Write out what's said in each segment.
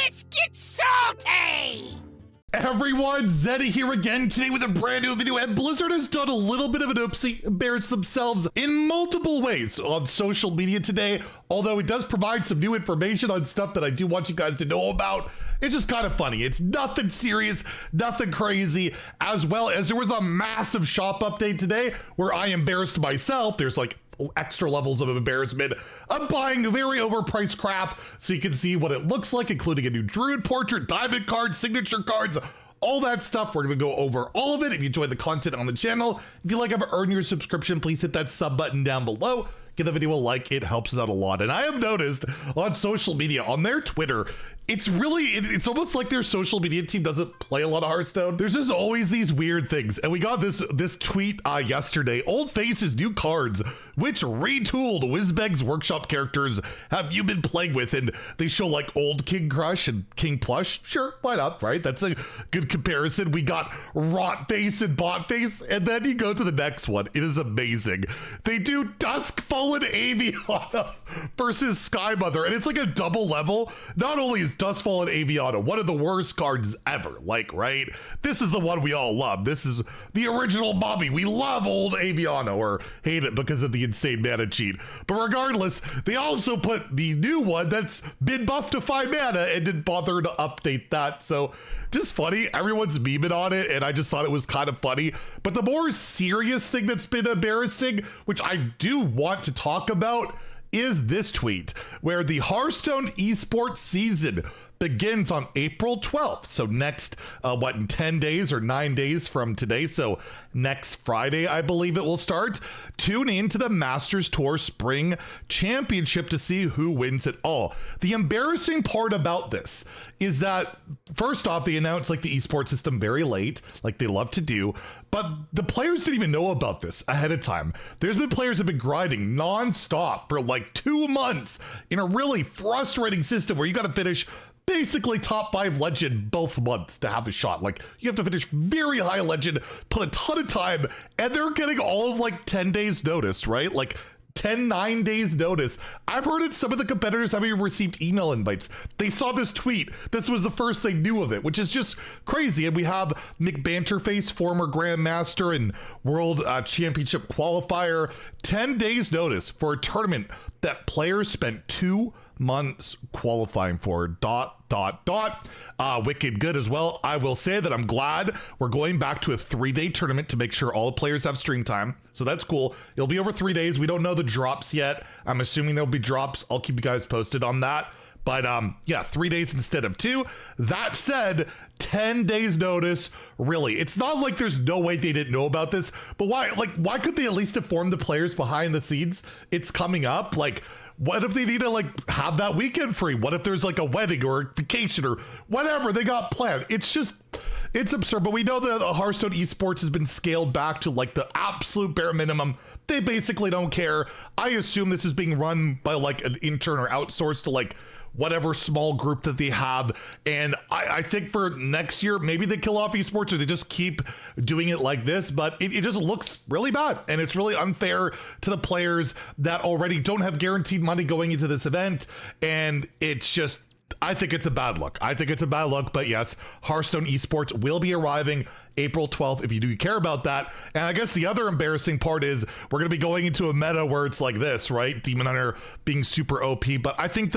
Let's get salty! Everyone, Zeddy here again today with a brand new video, and Blizzard has done a little bit of an oopsie, embarrassed themselves in multiple ways on social media today, although it does provide some new information on stuff that I do want you guys to know about. It's just kind of funny. It's nothing serious, nothing crazy, as well as there was a massive shop update today where I embarrassed myself. There's like extra levels of embarrassment. I'm buying very overpriced crap so you can see what it looks like, including a new druid portrait, diamond cards, signature cards, all that stuff. We're going to go over all of it. If you enjoyed the content on the channel, if you like how to earn your subscription, please hit that sub button down below. Give the video a like, it helps us out a lot. And I have noticed on social media, on their Twitter, it's almost like their social media team doesn't play a lot of Hearthstone. There's just always these weird things. And we got this tweet yesterday. Old Face's new cards, which retooled Wizbeg's workshop characters have you been playing with? And they show like old King Crush and King Plush. Sure, why not, right? That's a good comparison. We got Rot Face and Bot Face. And then you go to the next one. It is amazing. They do Duskfallen Aviana versus Sky Mother. And it's like a double level. Not only is Duskfallen Aviana one of the worst cards ever, like, right? This is the one we all love. This is the original Bobby. We love old Aviana, or hate it because of the insane mana cheat. But regardless, they also put the new one that's been buffed to 5 mana and didn't bother to update that. So just funny. Everyone's memeing on it, and I just thought it was kind of funny. But the more serious thing that's been embarrassing, which I do want to talk about, is this tweet where the Hearthstone esports season begins on April 12th. So next, in 10 days or 9 days from today. So next Friday, I believe it will start. Tune in to the Masters Tour Spring Championship to see who wins it all. The embarrassing part about this is that, first off, they announced like the esports system very late, like they love to do, but the players didn't even know about this ahead of time. There's been players who have been grinding nonstop for like 2 months in a really frustrating system where you got to finish basically top 5 legend both months to have a shot. Like, you have to finish very high legend, put a ton of time, and they're getting all of like 10 days notice, right? Like 9 days notice. I've heard it, some of the competitors haven't even received email invites. They saw this tweet. This was the first they knew of it, which is just crazy. And we have McBanterface, former Grandmaster and World Championship qualifier, 10 days notice for a tournament that players spent 2 months qualifying for. ... Wicked good as well. I will say that I'm glad we're going back to a 3-day tournament to make sure all the players have stream time. So that's cool. It'll be over 3 days. We don't know the drops yet. I'm assuming there'll be drops. I'll keep you guys posted on that. But yeah, 3 days instead of 2. That said, 10 days notice. Really, it's not like there's no way they didn't know about this, but why could they at least inform the players behind the scenes it's coming up? Like, what if they need to like have that weekend free? What if there's like a wedding or a vacation or whatever they got planned? It's absurd. But we know that the Hearthstone esports has been scaled back to like the absolute bare minimum. They basically don't care. I assume this is being run by like an intern or outsourced to like whatever small group that they have. And I think for next year, maybe they kill off esports or they just keep doing it like this, but it just looks really bad. And it's really unfair to the players that already don't have guaranteed money going into this event. And it's just, I think it's a bad look. But yes, Hearthstone esports will be arriving April 12th if you do care about that. And I guess the other embarrassing part is we're going to be going into a meta where it's like this, right? Demon Hunter being super OP. But I think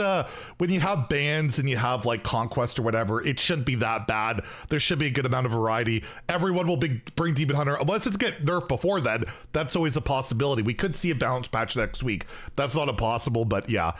when you have bans and you have like Conquest or whatever, it shouldn't be that bad. There should be a good amount of variety. Everyone will bring Demon Hunter, unless it's get nerfed before then. That's always a possibility. We could see a balance patch next week. That's not impossible, but yeah,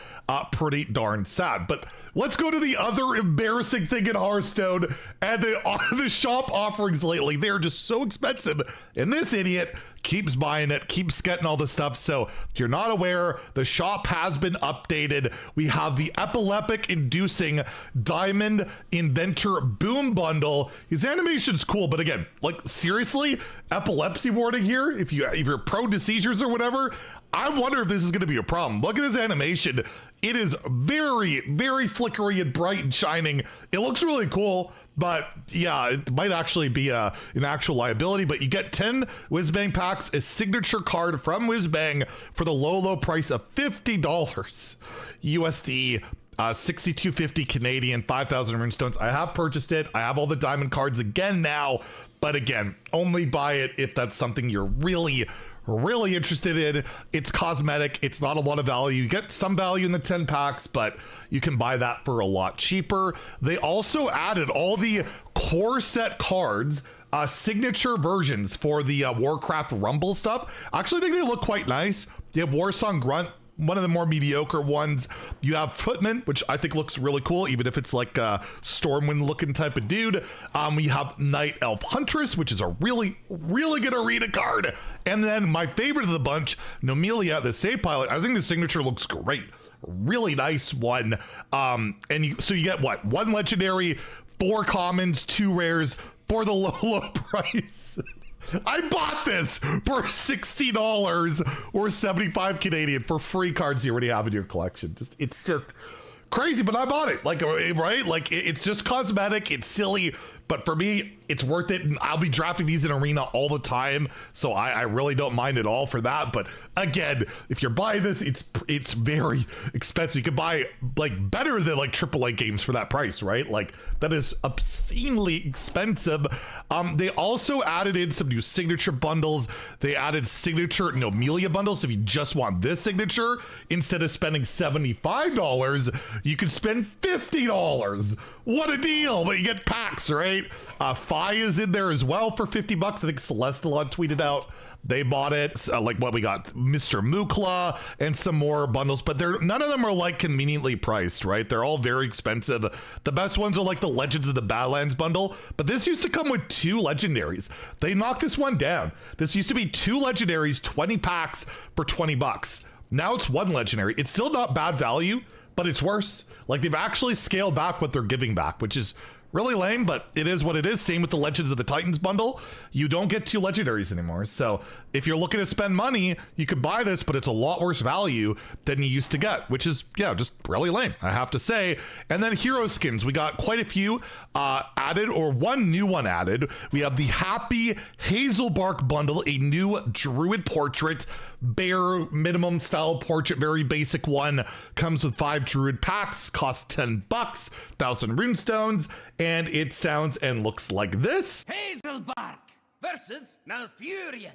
pretty darn sad. But let's go to the other embarrassing thing in Hearthstone and the shop offerings lately. They're just so expensive, and this idiot keeps buying it, keeps getting all the stuff. So if you're not aware, the shop has been updated. We have the epileptic inducing Diamond Inventor Boom Bundle. His animation's cool, but again, like seriously, epilepsy warning here. If you're prone to seizures or whatever, I wonder if this is going to be a problem. Look at this animation. It is very, very flickery and bright and shining. It looks really cool, but yeah, it might actually be an actual liability. But you get 10 Whizbang packs, a signature card from Whizbang for the low price of $50 USD. 6250 Canadian, 5,000 runestones. I have purchased it. I have all the diamond cards again now, but again, only buy it if that's something you're really interested in. It's cosmetic. It's not a lot of value. You get some value in the 10 packs, but you can buy that for a lot cheaper. They also added all the core set cards, signature versions for the Warcraft Rumble stuff. I actually think they look quite nice. You have Warsong Grunt, one of the more mediocre ones. You have Footman, which I think looks really cool, even if it's like a Stormwind looking type of dude. We have Night Elf Huntress, which is a really good arena card. And then my favorite of the bunch, Nomelia, the Save Pilot. I think the signature looks great. Really nice one. So you get what? 1 legendary, 4 commons, 2 rares for the low price. I bought this for $60 or 75 Canadian for free cards you already have in your collection. It's just crazy, but I bought it. Like, right? Like, it's just cosmetic. It's silly, but for me, it's worth it. And I'll be drafting these in arena all the time, so I really don't mind at all for that. But again, if you're buying this, it's very expensive. You could buy like better than like AAA games for that price, right? Like, that is obscenely expensive. They also added in some new signature bundles. They added signature Nomelia bundles. If you just want this signature, instead of spending $75, you could spend $50. What a deal! But you get packs, right? Fi is in there as well for $50. I think Celestalon tweeted out they bought it. Like what we got, Mr. Mukla and some more bundles, but none of them are like conveniently priced, right? They're all very expensive. The best ones are like the Legends of the Badlands bundle, but this used to come with 2 legendaries. They knocked this one down. This used to be 2 legendaries, 20 packs for $20. Now it's 1 legendary. It's still not bad value, but it's worse. Like, they've actually scaled back what they're giving back, which is really lame, but it is what it is. Same with the Legends of the Titans bundle. You don't get 2 legendaries anymore. So if you're looking to spend money, you could buy this, but it's a lot worse value than you used to get, which is, yeah, just really lame, I have to say. And then hero skins, we got quite a few added, or 1 new one added. We have the Happy Hazelbark bundle, a new druid portrait, bare minimum style portrait, very basic one. Comes with 5 druid packs, costs $10, 1,000 runestones, and it sounds and looks like this. Hazelbark versus Malfurion.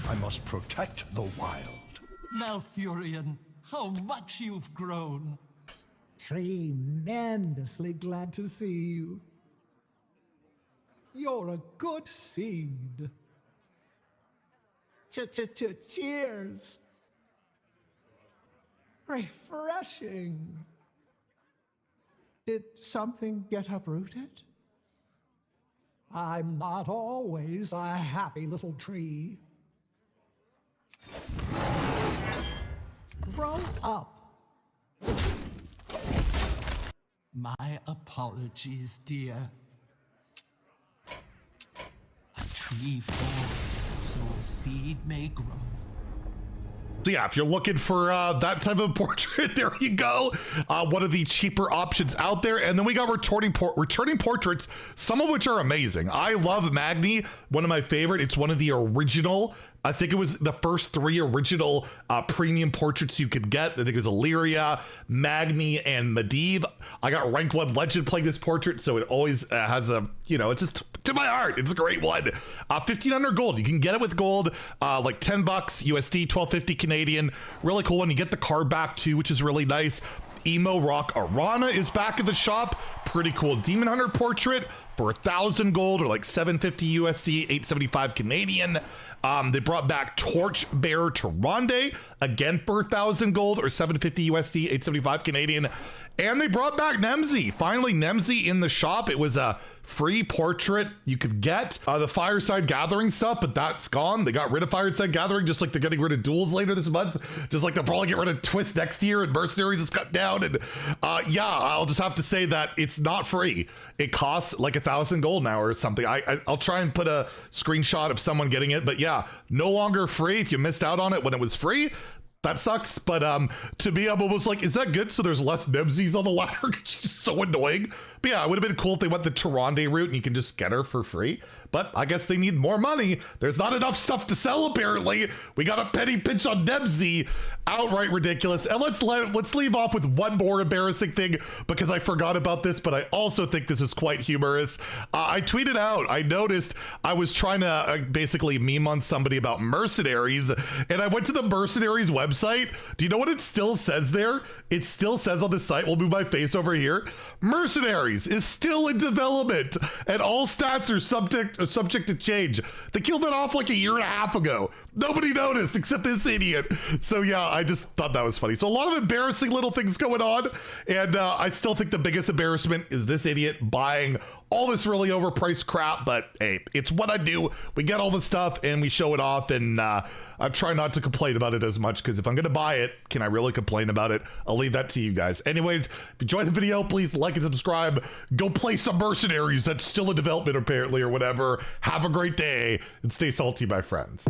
I must protect the wild. Malfurion, how much you've grown. Tremendously glad to see you. You're a good seed. Cheers. Refreshing. Did something get uprooted? I'm not always a happy little tree. Grow up. My apologies, dear. A tree falls, so a seed may grow. So yeah, if you're looking for that type of portrait, there you go. One of the cheaper options out there. And then we got returning portraits, some of which are amazing. I love Magni, one of my favorite. It's one of the original, I think it was the first 3 original premium portraits you could get. I think it was Illyria, Magni, and Medivh. I got rank 1 legend playing this portrait, so it always has a, it's just to my heart. It's a great one. 1,500 gold. You can get it with gold, like $10 USD, 1250 Canadian. Really cool one. You get the card back too, which is really nice. Emo Rock Arana is back at the shop. Pretty cool Demon Hunter portrait for 1,000 gold, or like 750 USD, 875 Canadian. They brought back Torchbearer Tyrande, again for 1,000 gold, or 750 USD, 875 Canadian. And they brought back Nemsy. Finally, Nemsy in the shop. It was a free portrait you could get. The Fireside Gathering stuff, but that's gone. They got rid of Fireside Gathering, just like they're getting rid of duels later this month. Just like they'll probably get rid of Twist next year, and Mercenaries is cut down. And yeah, I'll just have to say that it's not free. It costs like 1,000 gold now or something. I'll try and put a screenshot of someone getting it, but yeah, no longer free. If you missed out on it when it was free, that sucks. But to me, I'm almost like, is that good? So there's less Nemsies on the ladder. It's just so annoying. But yeah, it would have been cool if they went the Tyrande route and you can just get her for free. but I guess they need more money. There's not enough stuff to sell, apparently. We got a penny pinch on Dempsey. Outright ridiculous. And let's leave off with one more embarrassing thing, because I forgot about this, but I also think this is quite humorous. I tweeted out, I noticed I was trying to basically meme on somebody about Mercenaries, and I went to the Mercenaries website. Do you know what it still says there? It still says on the site, we'll move my face over here, Mercenaries is still in development, and all stats are subject to change. They killed it off like a year and a half ago. Nobody noticed except this idiot. So yeah, I just thought that was funny. So a lot of embarrassing little things going on, and I still think the biggest embarrassment is this idiot buying all this really overpriced crap, but hey, it's what I do. We get all the stuff and we show it off, and I try not to complain about it as much, because if I'm gonna buy it, can I really complain about it? I'll leave that to you guys. Anyways, if you enjoyed the video, please like and subscribe. Go play some Mercenaries that's still in development apparently, or whatever. Have a great day and stay salty, my friends.